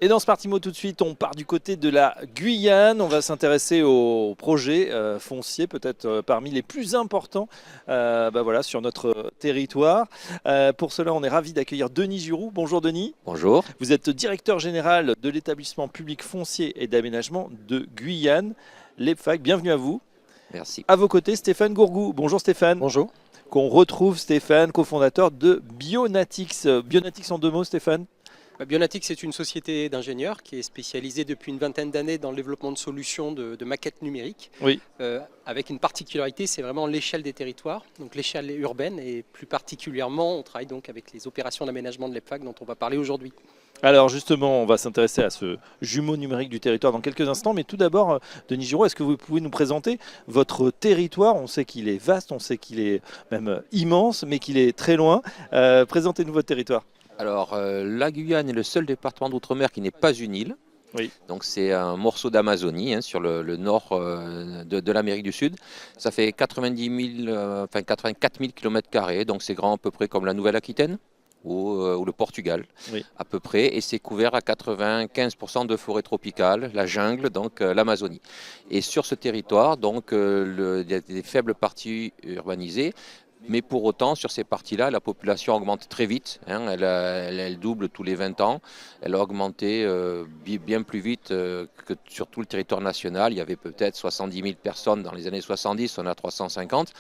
Et dans Smartimo, tout de suite, on part du côté de la Guyane. On va s'intéresser aux projets fonciers, peut-être parmi les plus importants voilà, sur notre territoire. Pour cela, on est ravi d'accueillir Denis Giroux. Bonjour Denis. Bonjour. Vous êtes directeur général de l'établissement public foncier et d'aménagement de Guyane, l'EPFAC. Bienvenue à vous. Merci. À vos côtés, Stéphane Gourgou. Bonjour Stéphane. Bonjour. Qu'on retrouve Stéphane, cofondateur de Bionatix. Bionatix en 2 mots, Stéphane. Bionatix est une société d'ingénieurs qui est spécialisée depuis une vingtaine d'années dans le développement de solutions de maquettes numériques. Oui. Avec une particularité, c'est vraiment l'échelle des territoires, donc l'échelle urbaine, et plus particulièrement, on travaille donc avec les opérations d'aménagement de l'EPFAC dont on va parler aujourd'hui. Alors justement, on va s'intéresser à ce jumeau numérique du territoire dans quelques instants, mais tout d'abord, Denis Giroux, est-ce que vous pouvez nous présenter votre territoire? On sait qu'il est vaste, on sait qu'il est même immense, mais qu'il est très loin. Présentez-nous votre territoire. Alors, la Guyane est le seul département d'outre-mer qui n'est pas une île. Oui. Donc, c'est un morceau d'Amazonie sur le nord de l'Amérique du Sud. Ça fait 84 000 km², donc c'est grand à peu près comme la Nouvelle-Aquitaine ou le Portugal, Oui. à peu près. Et c'est couvert à 95% de forêt tropicale, la jungle, donc l'Amazonie. Et sur ce territoire, donc, il y a des faibles parties urbanisées. Mais pour autant, sur ces parties-là, la population augmente très vite. Elle double tous les 20 ans. Elle a augmenté bien plus vite que sur tout le territoire national. Il y avait peut-être 70 000 personnes dans les années 70, on a 350.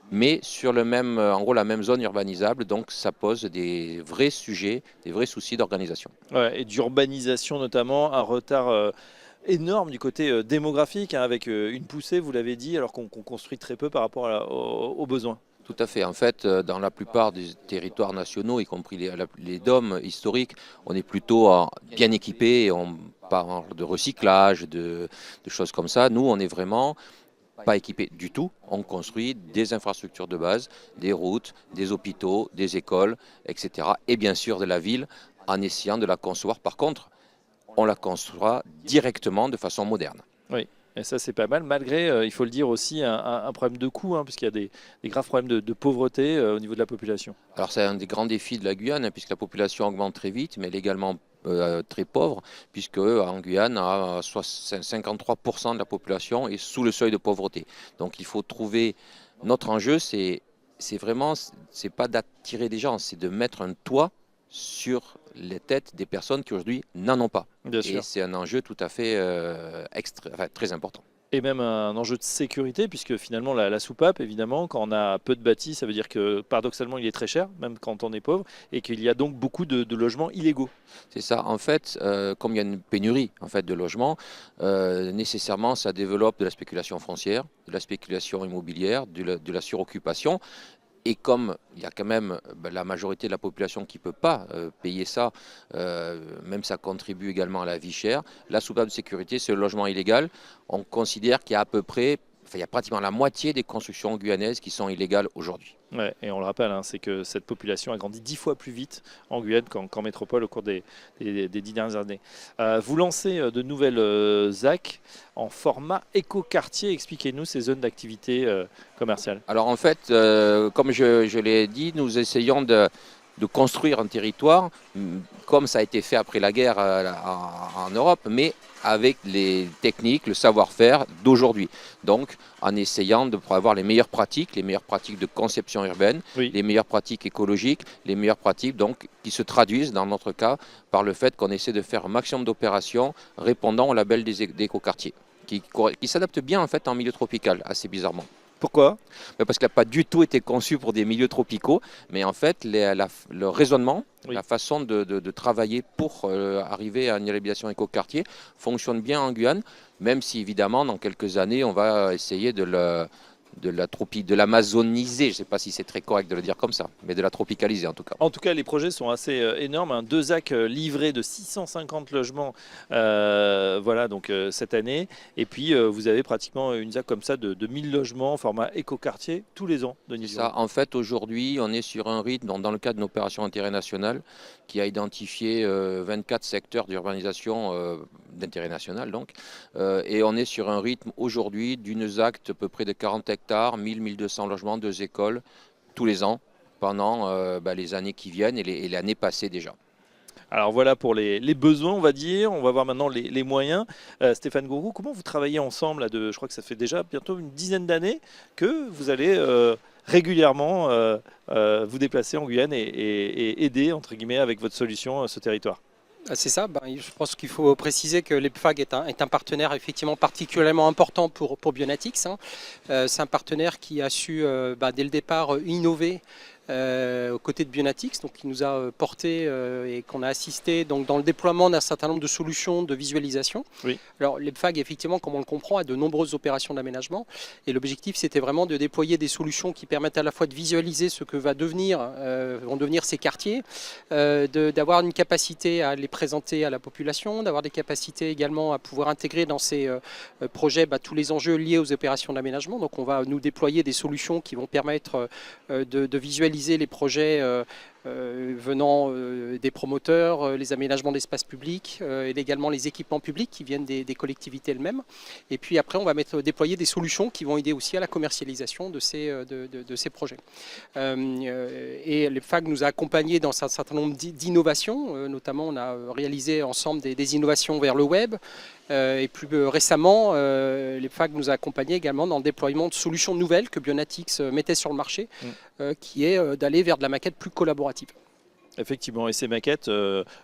Mais sur en gros, la même zone urbanisable, donc ça pose des vrais sujets, des vrais soucis d'organisation. Ouais, et d'urbanisation notamment, un retard énorme du côté démographique, avec une poussée, vous l'avez dit, alors qu'on construit très peu par rapport aux besoins. Tout à fait. En fait, dans la plupart des territoires nationaux, y compris les DOM historiques, on est plutôt bien équipés et on parle de recyclage, de choses comme ça. Nous, on n'est vraiment pas équipés du tout. On construit des infrastructures de base, des routes, des hôpitaux, des écoles, etc. Et bien sûr de la ville en essayant de la concevoir. Par contre, on la construira directement de façon moderne. Oui. Et ça, c'est pas mal, malgré, il faut le dire aussi, un problème de coût, puisqu'il y a des graves problèmes de pauvreté au niveau de la population. Alors c'est un des grands défis de la Guyane, puisque la population augmente très vite, mais elle est également très pauvre, puisque en Guyane, 53% de la population est sous le seuil de pauvreté. Donc il faut trouver, notre enjeu, c'est vraiment, c'est pas d'attirer des gens, c'est de mettre un toit sur les têtes des personnes qui aujourd'hui n'en ont pas. Bien Et sûr. c'est un enjeu tout à fait très important. Et même un enjeu de sécurité, puisque finalement, la soupape, évidemment, quand on a peu de bâti, ça veut dire que paradoxalement, il est très cher, même quand on est pauvre, et qu'il y a donc beaucoup de logements illégaux. C'est ça. En fait, comme il y a une pénurie de logements, nécessairement, ça développe de la spéculation foncière, de la spéculation immobilière, de la suroccupation. Et comme il y a quand même la majorité de la population qui ne peut pas payer ça, même ça contribue également à la vie chère, la soupape de sécurité, c'est le logement illégal. On considère qu'il y a à peu près, il y a pratiquement la moitié des constructions guyanaises qui sont illégales aujourd'hui. Ouais, et on le rappelle, c'est que cette population a grandi 10 fois plus vite en Guyane qu'en métropole au cours des 10 dernières années. Vous lancez de nouvelles ZAC en format écoquartier. Expliquez-nous ces zones d'activité commerciale. Alors en fait, comme je l'ai dit, nous essayons de construire un territoire comme ça a été fait après la guerre en Europe, mais avec les techniques, le savoir-faire d'aujourd'hui. Donc en essayant de avoir les meilleures pratiques de conception urbaine, Oui. les meilleures pratiques écologiques, les meilleures pratiques donc, qui se traduisent dans notre cas par le fait qu'on essaie de faire un maximum d'opérations répondant au label des écoquartiers, qui s'adapte bien en fait en milieu tropical, assez bizarrement. Pourquoi? Parce qu'il n'a pas du tout été conçu pour des milieux tropicaux, mais en fait, le raisonnement, Oui. la façon de travailler pour arriver à une réhabilitation écoquartier fonctionne bien en Guyane, même si évidemment, dans quelques années, on va essayer de l'amazoniser. Je ne sais pas si c'est très correct de le dire comme ça, mais de la tropicaliser en tout cas. En tout cas, les projets sont assez énormes. 2 ZAC livrés de 650 logements voilà, donc, cette année. Et puis, vous avez pratiquement une ZAC comme ça de 1000 logements en format écoquartier tous les ans, Denis Giroux. Ça, en fait, aujourd'hui, on est sur un rythme, dans le cadre d'une opération d'intérêt national, qui a identifié 24 secteurs d'urbanisation d'intérêt national. Donc, et on est sur un rythme aujourd'hui d'une ZAC à peu près de 40 hectares, 1000-1200 logements, 2 écoles, tous les ans, pendant les années qui viennent et l'année passée déjà. Alors voilà pour les besoins, on va dire. On va voir maintenant les moyens. Stéphane Gourou, comment vous travaillez ensemble je crois que ça fait déjà bientôt une dizaine d'années que vous allez régulièrement vous déplacer en Guyane et aider, entre guillemets, avec votre solution ce territoire. C'est ça, je pense qu'il faut préciser que l'EPFAG est un partenaire effectivement particulièrement important pour Bionatics. C'est un partenaire qui a su dès le départ innover aux côtés de Bionatics, donc qui nous a porté et qu'on a assisté donc, dans le déploiement d'un certain nombre de solutions de visualisation. Oui. Alors l'EPFAG, effectivement, comme on le comprend, a de nombreuses opérations d'aménagement et l'objectif c'était vraiment de déployer des solutions qui permettent à la fois de visualiser ce que vont devenir ces quartiers, d'avoir une capacité à les présenter à la population, d'avoir des capacités également à pouvoir intégrer dans ces projets tous les enjeux liés aux opérations d'aménagement. Donc on va nous déployer des solutions qui vont permettre de visualiser les projets venant des promoteurs, les aménagements d'espaces publics et également les équipements publics qui viennent des collectivités elles-mêmes. Et puis après, on va déployer des solutions qui vont aider aussi à la commercialisation de ces projets. Et l'EPFAG nous a accompagnés dans un certain nombre d'innovations. Notamment, on a réalisé ensemble des innovations vers le web. Et plus récemment, l'EPFAG nous a accompagnés également dans le déploiement de solutions nouvelles que Bionatics mettait sur le marché, qui est d'aller vers de la maquette plus collaborative. Effectivement, et ces maquettes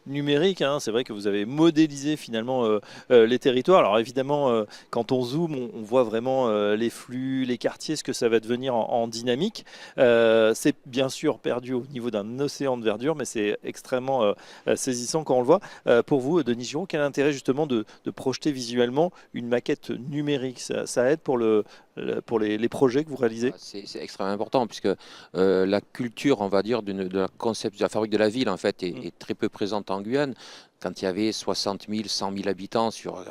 numériques, c'est vrai que vous avez modélisé finalement les territoires. Alors évidemment, quand on zoome, on voit vraiment les flux, les quartiers, ce que ça va devenir en dynamique. C'est bien sûr perdu au niveau d'un océan de verdure, mais c'est extrêmement saisissant quand on le voit. Pour vous, Denis Giraud, quel intérêt justement de projeter visuellement une maquette numérique? Ça aide pour les projets que vous réalisez? C'est extrêmement important puisque la culture, on va dire, de la concept, de la fabrique de la ville en fait est très peu présente en Guyane. Quand il y avait 60 000, 100 000 habitants sur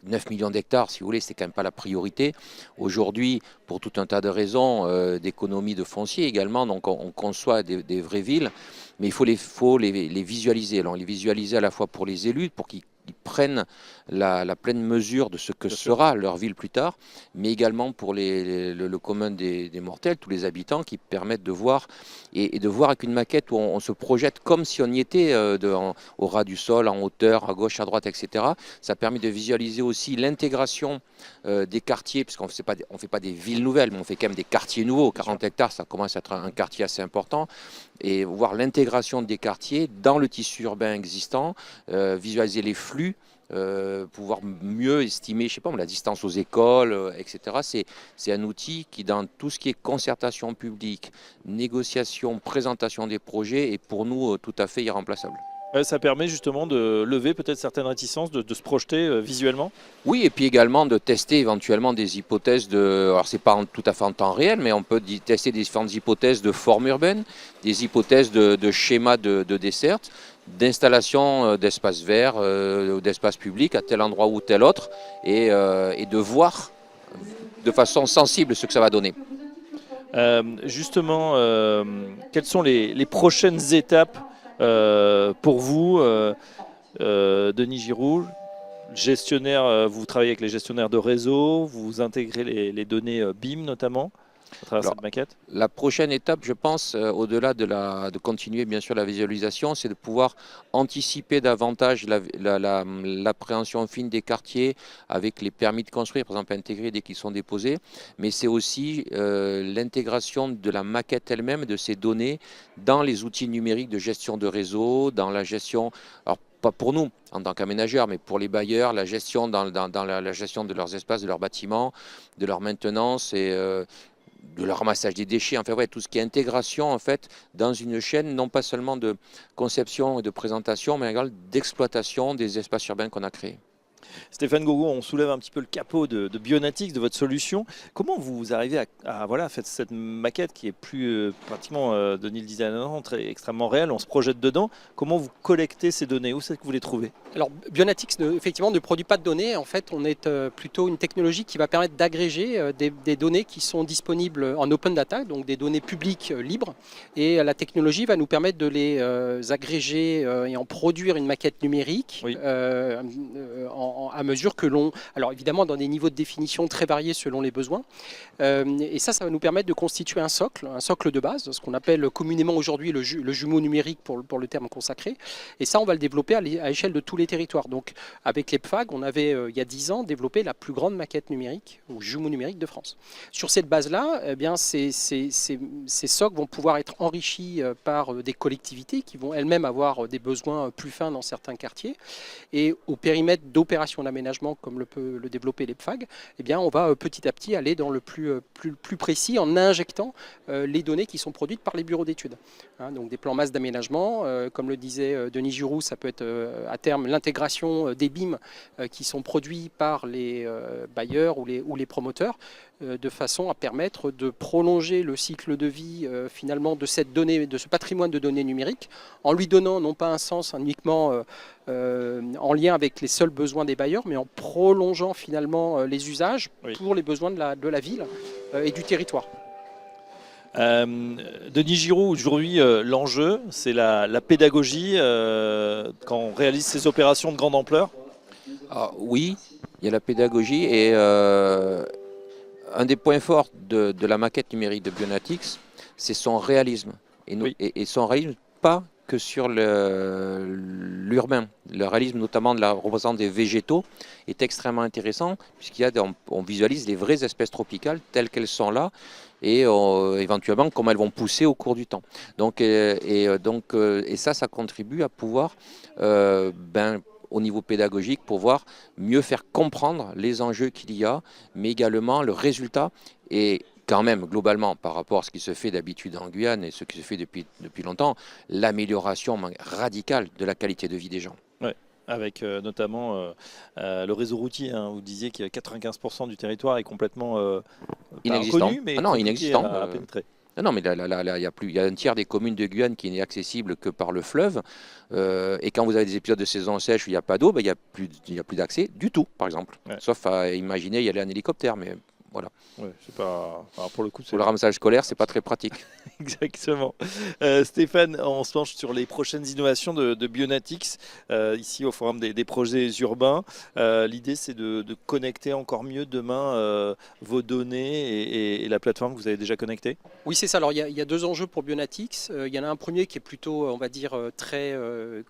9 millions d'hectares, si vous voulez, c'était quand même pas la priorité. Aujourd'hui, pour tout un tas de raisons, d'économie de foncier également, donc on conçoit des vraies villes, mais il faut les visualiser. Alors les visualiser à la fois pour les élus, pour qu'ils prennent la pleine mesure de ce que sera leur ville plus tard, mais également pour le commun des mortels, tous les habitants, qui permettent de voir et de voir avec une maquette où on se projette comme si on y était au ras du sol, en hauteur, à gauche, à droite, etc. Ça permet de visualiser aussi l'intégration des quartiers, puisqu'on ne fait pas des villes nouvelles, mais on fait quand même des quartiers nouveaux. 40 hectares, ça commence à être un quartier assez important, et voir l'intégration des quartiers dans le tissu urbain existant, visualiser les flux, pouvoir mieux estimer, je sais pas, la distance aux écoles, etc. C'est un outil qui, dans tout ce qui est concertation publique, négociation, présentation des projets, est pour nous tout à fait irremplaçable. Ça permet justement de lever peut-être certaines réticences, de se projeter visuellement. Oui, et puis également de tester éventuellement des hypothèses alors c'est pas tout à fait en temps réel, mais on peut tester des différentes hypothèses de forme urbaine, des hypothèses de schéma de desserte, d'installation d'espaces verts, d'espaces publics à tel endroit ou tel autre, et de voir de façon sensible ce que ça va donner. Justement, quelles sont les prochaines étapes pour vous, Denis Giraud, gestionnaire, vous travaillez avec les gestionnaires de réseau, vous intégrez les données BIM notamment à travers cette maquette? La prochaine étape, je pense, au-delà de continuer bien sûr la visualisation, c'est de pouvoir anticiper davantage l'appréhension fine des quartiers avec les permis de construire, par exemple intégrés dès qu'ils sont déposés, mais c'est aussi l'intégration de la maquette elle-même, de ces données dans les outils numériques de gestion de réseau, dans la gestion, alors pas pour nous en tant qu'aménageurs, mais pour les bailleurs, la gestion dans la gestion de leurs espaces, de leurs bâtiments, de leur maintenance et de leur ramassage des déchets, enfin ouais, tout ce qui est intégration en fait dans une chaîne, non pas seulement de conception et de présentation, mais également d'exploitation des espaces urbains qu'on a créés. Stéphane Gourou, on soulève un petit peu le capot de Bionatics, de votre solution. Comment vous arrivez à faire cette maquette qui est plus pratiquement, Denis le disait à l'instant, extrêmement réelle, on se projette dedans. Comment vous collectez ces données? Où c'est que vous les trouvez? Alors Bionatics effectivement ne produit pas de données. En fait, on est plutôt une technologie qui va permettre d'agréger des données qui sont disponibles en open data, donc des données publiques libres. Et la technologie va nous permettre de les agréger et en produire une maquette numérique, oui, à mesure que l'on... Alors évidemment dans des niveaux de définition très variés selon les besoins. Et ça va nous permettre de constituer un socle de base, ce qu'on appelle communément aujourd'hui le jumeau numérique pour le terme consacré. Et ça, on va le développer à l'échelle de tous les territoires. Donc avec l'EPFAG, on avait il y a 10 ans développé la plus grande maquette numérique ou jumeau numérique de France. Sur cette base-là, eh bien, ces socles vont pouvoir être enrichis par des collectivités qui vont elles-mêmes avoir des besoins plus fins dans certains quartiers. Et au périmètre d'opération d'aménagement, comme le peut le développer l'EPFAG, eh bien, on va petit à petit aller dans le plus précis en injectant les données qui sont produites par les bureaux d'études. Hein, donc des plans masse d'aménagement, comme le disait Denis Giroux, ça peut être à terme l'intégration des BIM qui sont produits par les bailleurs ou les promoteurs, de façon à permettre de prolonger le cycle de vie finalement de cette donnée, de ce patrimoine de données numériques, en lui donnant non pas un sens uniquement en lien avec les seuls besoins des bailleurs, mais en prolongeant finalement les usages pour les besoins de la ville et du territoire. Denis Giroux, aujourd'hui, l'enjeu, c'est la pédagogie quand on réalise ces opérations de grande ampleur. Oui, il y a la pédagogie et un des points forts de la maquette numérique de Bionatics, c'est son réalisme. Et son réalisme, pas que sur l'urbain. Le réalisme, notamment de la représentation des végétaux, est extrêmement intéressant puisqu'on visualise les vraies espèces tropicales telles qu'elles sont là et éventuellement comment elles vont pousser au cours du temps. Donc, et ça contribue à pouvoir au niveau pédagogique, pouvoir mieux faire comprendre les enjeux qu'il y a, mais également le résultat. Et quand même, globalement, par rapport à ce qui se fait d'habitude en Guyane et ce qui se fait depuis longtemps, l'amélioration radicale de la qualité de vie des gens. Ouais, avec notamment le réseau routier, hein, vous disiez qu'il y a 95% du territoire est complètement inexistant. inconnu, mais inexistant à pénétrer. Non, mais là, il y a un tiers des communes de Guyane qui n'est accessible que par le fleuve. Et quand vous avez des épisodes de saison sèche où il n'y a pas d'eau, il n'y a plus d'accès du tout, par exemple. Ouais. Sauf à imaginer y aller en hélicoptère, mais voilà. Ouais, c'est pas... Alors pour le coup, pour le ramassage scolaire, c'est pas très pratique. Exactement. Stéphane, on se penche sur les prochaines innovations de Bionatics, ici au Forum des projets urbains. L'idée, c'est de connecter encore mieux demain vos données et la plateforme que vous avez déjà connectée. Oui, c'est ça. Alors, il y a deux enjeux pour Bionatics. Il y en a un premier qui est plutôt, on va dire, très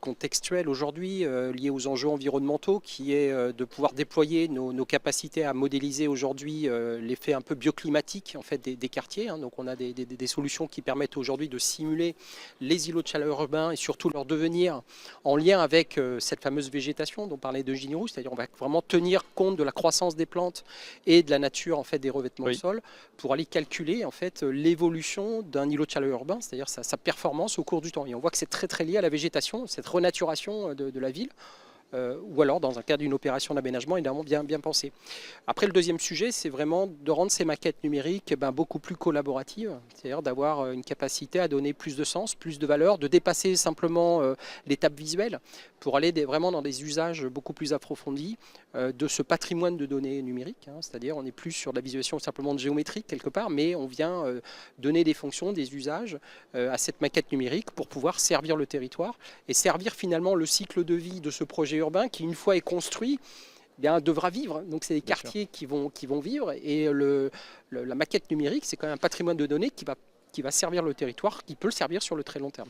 contextuel aujourd'hui, lié aux enjeux environnementaux, qui est de pouvoir déployer nos capacités à modéliser aujourd'hui l'effet un peu bioclimatique en fait, des quartiers. Hein. Donc on a des solutions qui permettent aujourd'hui de simuler les îlots de chaleur urbains et surtout leur devenir en lien avec cette fameuse végétation dont parlait de Giroux, c'est-à-dire on va vraiment tenir compte de la croissance des plantes et de la nature en fait, des revêtements de sol pour aller calculer en fait, l'évolution d'un îlot de chaleur urbain, c'est-à-dire sa performance au cours du temps. Et on voit que c'est très très lié à la végétation, cette renaturation de la ville. Ou alors dans un cadre d'une opération d'aménagement évidemment bien pensée. Après, le deuxième sujet, c'est vraiment de rendre ces maquettes numériques beaucoup plus collaboratives, c'est-à-dire d'avoir une capacité à donner plus de sens, plus de valeur, de dépasser simplement l'étape visuelle pour aller vraiment dans des usages beaucoup plus approfondis de ce patrimoine de données numériques, hein, c'est-à-dire on n'est plus sur de la visualisation simplement de géométrique quelque part, mais on vient donner des fonctions, des usages à cette maquette numérique pour pouvoir servir le territoire et servir finalement le cycle de vie de ce projet urbain qui, une fois est construit, eh bien, devra vivre. Donc c'est des quartiers qui vont vivre et la maquette numérique, c'est quand même un patrimoine de données qui va servir le territoire, qui peut le servir sur le très long terme.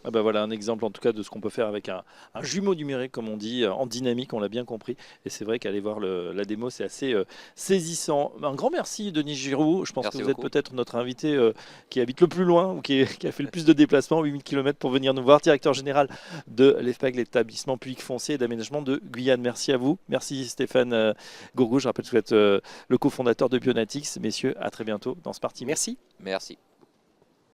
Ah bah voilà un exemple en tout cas de ce qu'on peut faire avec un jumeau numérique comme on dit, en dynamique, on l'a bien compris. Et c'est vrai qu'aller voir la démo, c'est assez saisissant. Un grand merci Denis Giroux, je pense que vous êtes peut-être notre invité qui habite le plus loin ou qui a fait le plus de déplacements, 8000 km pour venir nous voir, directeur général de l'EPFAG, l'établissement public foncier et d'aménagement de Guyane. Merci à vous, merci Stéphane Gourgaud, je rappelle que vous êtes le cofondateur de Bionatics. Messieurs, à très bientôt dans ce parti. Merci. Merci.